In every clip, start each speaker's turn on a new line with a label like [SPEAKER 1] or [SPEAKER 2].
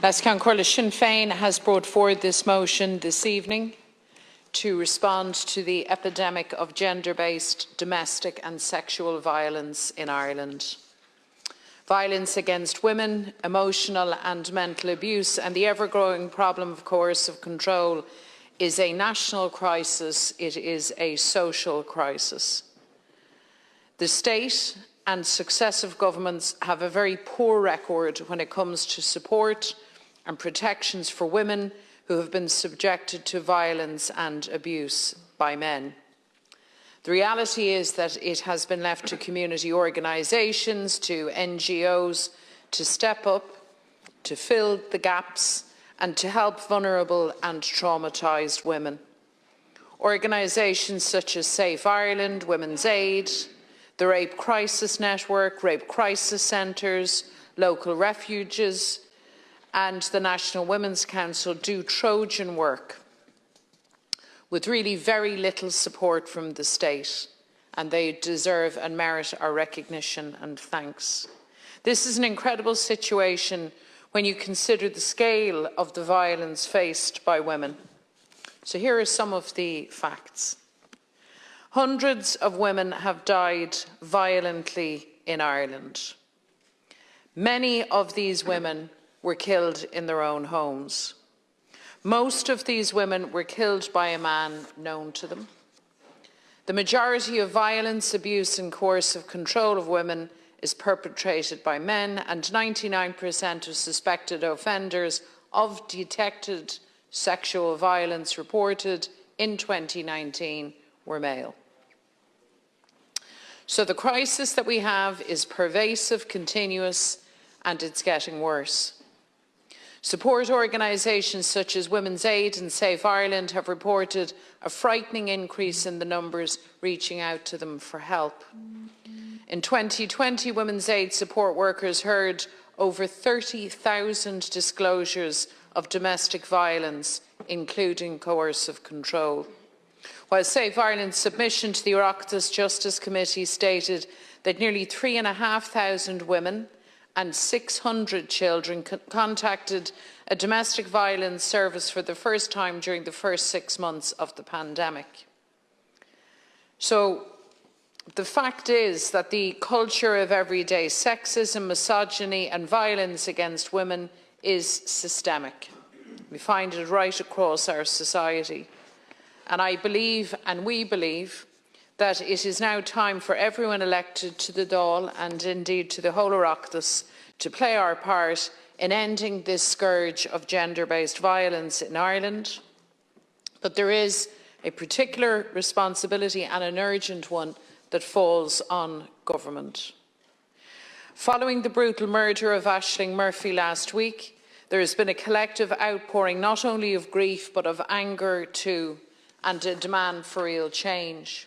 [SPEAKER 1] Shinn Féin has brought forward this motion this evening to respond to the epidemic of gender-based domestic and sexual violence in Ireland. Violence against women, emotional and mental abuse, and the ever-growing problem of coercive control is a national crisis. It is a social crisis. The state and successive governments have a very poor record when it comes to support and protections for women who have been subjected to violence and abuse by men. The reality is that it has been left to community organisations, to NGOs, to step up, to fill the gaps and to help vulnerable and traumatised women. Organisations such as Safe Ireland, Women's Aid, the Rape Crisis Network, Rape Crisis Centres, local refuges and the National Women's Council do Trojan work with really very little support from the state, and they deserve and merit our recognition and thanks. This is an incredible situation when you consider the scale of the violence faced by women. So here are some of the facts. Hundreds of women have died violently in Ireland. Many of these women were killed in their own homes. Most of these women were killed by a man known to them. The majority of violence, abuse and coercive control of women is perpetrated by men, and 99% of suspected offenders of detected sexual violence reported in 2019 were male. So the crisis that we have is pervasive, continuous, and it's getting worse. Support organisations such as Women's Aid and Safe Ireland have reported a frightening increase in the numbers reaching out to them for help. In 2020, Women's Aid support workers heard over 30,000 disclosures of domestic violence, including coercive control. While Safe Ireland's submission to the Oireachtas Justice Committee stated that nearly 3,500 women and 600 children contacted a domestic violence service for the first time during the first 6 months of the pandemic. So the fact is that the culture of everyday sexism, misogyny and violence against women is systemic. We find it right across our society. And I believe, and we believe, that it is now time for everyone elected to the Dáil and indeed to the whole Oireachtas to play our part in ending this scourge of gender-based violence in Ireland. But there is a particular responsibility and an urgent one that falls on government. Following the brutal murder of Ashling Murphy last week, there has been a collective outpouring not only of grief but of anger too, and a demand for real change.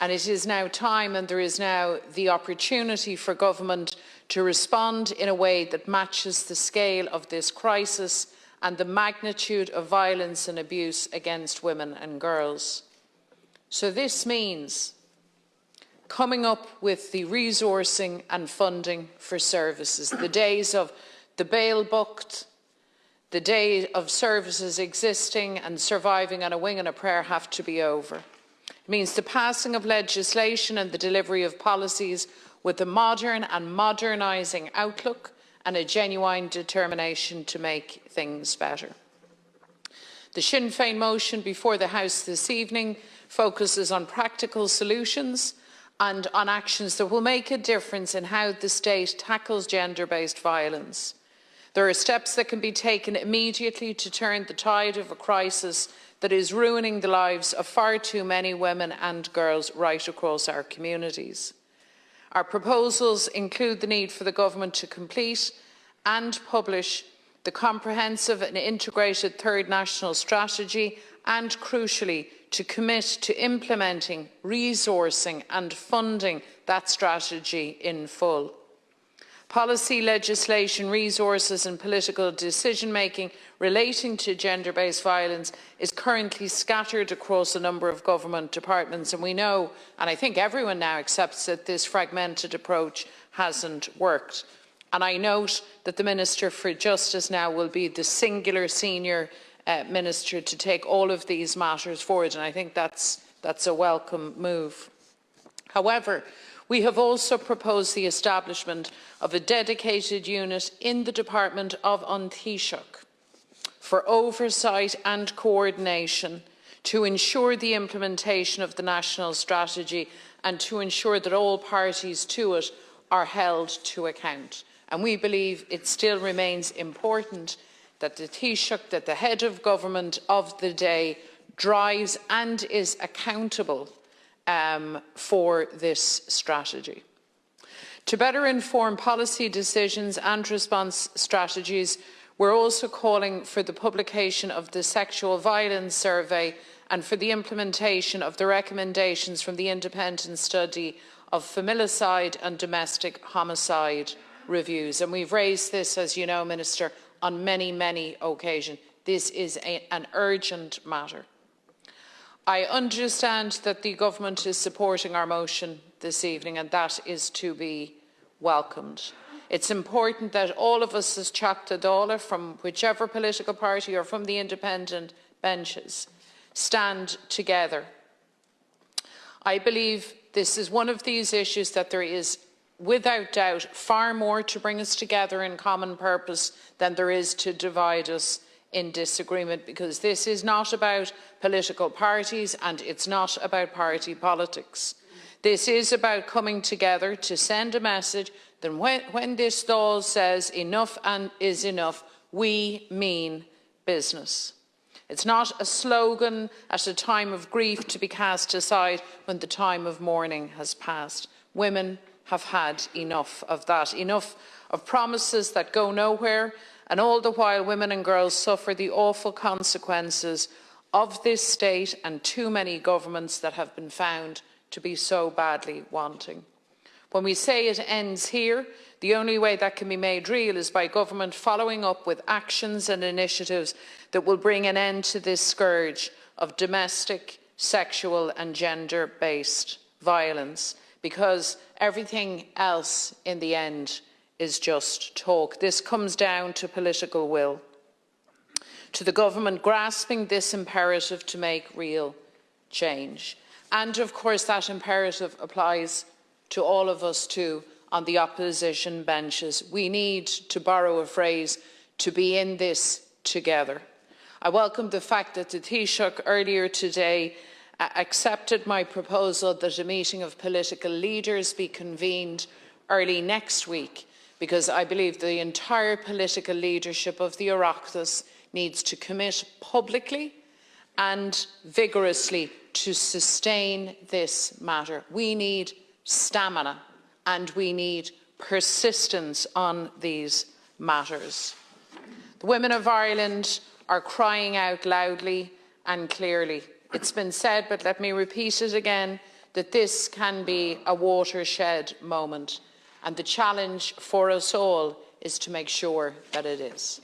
[SPEAKER 1] And it is now time, and there is now the opportunity for government to respond in a way that matches the scale of this crisis and the magnitude of violence and abuse against women and girls. So this means coming up with the resourcing and funding for services. The days of the bail booked, the day of services existing and surviving on a wing and a prayer have to be over. It means the passing of legislation and the delivery of policies with a modern and modernising outlook and a genuine determination to make things better. The Sinn Féin motion before the House this evening focuses on practical solutions and on actions that will make a difference in how the state tackles gender-based violence. There are steps that can be taken immediately to turn the tide of a crisis that is ruining the lives of far too many women and girls right across our communities. Our proposals include the need for the government to complete and publish the comprehensive and integrated third national strategy and, crucially, to commit to implementing, resourcing and funding that strategy in full. Policy, legislation, resources and political decision-making relating to gender-based violence is currently scattered across a number of government departments, and we know, and I think everyone now accepts, that this fragmented approach hasn't worked. And I note that the Minister for Justice now will be the singular senior minister to take all of these matters forward, and I think that's a welcome move. However, we have also proposed the establishment of a dedicated unit in the Department of An Taoiseach for oversight and coordination to ensure the implementation of the national strategy and to ensure that all parties to it are held to account. And we believe it still remains important that the Taoiseach, that the head of government of the day, drives and is accountable for this strategy. To better inform policy decisions and response strategies, we're also calling for the publication of the Sexual Violence Survey and for the implementation of the recommendations from the independent study of familicide and domestic homicide reviews. And we've raised this, as you know, Minister, on many occasions. This is an urgent matter. I understand that the government is supporting our motion this evening, and that is to be welcomed. It's important that all of us as Teachta Dáil, from whichever political party or from the independent benches, stand together. I believe this is one of these issues that there is, without doubt, far more to bring us together in common purpose than there is to divide us in disagreement, because this is not about political parties and it's not about party politics. This is about coming together to send a message that when this Dáil says enough and is enough, we mean business. It's not a slogan at a time of grief to be cast aside when the time of mourning has passed. Women have had enough of that, enough of promises that go nowhere, and all the while women and girls suffer the awful consequences of this state and too many governments that have been found to be so badly wanting. When we say it ends here, the only way that can be made real is by government following up with actions and initiatives that will bring an end to this scourge of domestic, sexual and gender-based violence, because everything else in the end is just talk. This comes down to political will, to the government grasping this imperative to make real change. And of course that imperative applies to all of us too on the opposition benches. We need, to borrow a phrase, to be in this together. I welcome the fact that the Taoiseach earlier today accepted my proposal that a meeting of political leaders be convened early next week, because I believe the entire political leadership of the Oireachtas needs to commit publicly and vigorously to sustain this matter. We need stamina and we need persistence on these matters. The women of Ireland are crying out loudly and clearly. It's been said, but let me repeat it again, that this can be a watershed moment, and the challenge for us all is to make sure that it is.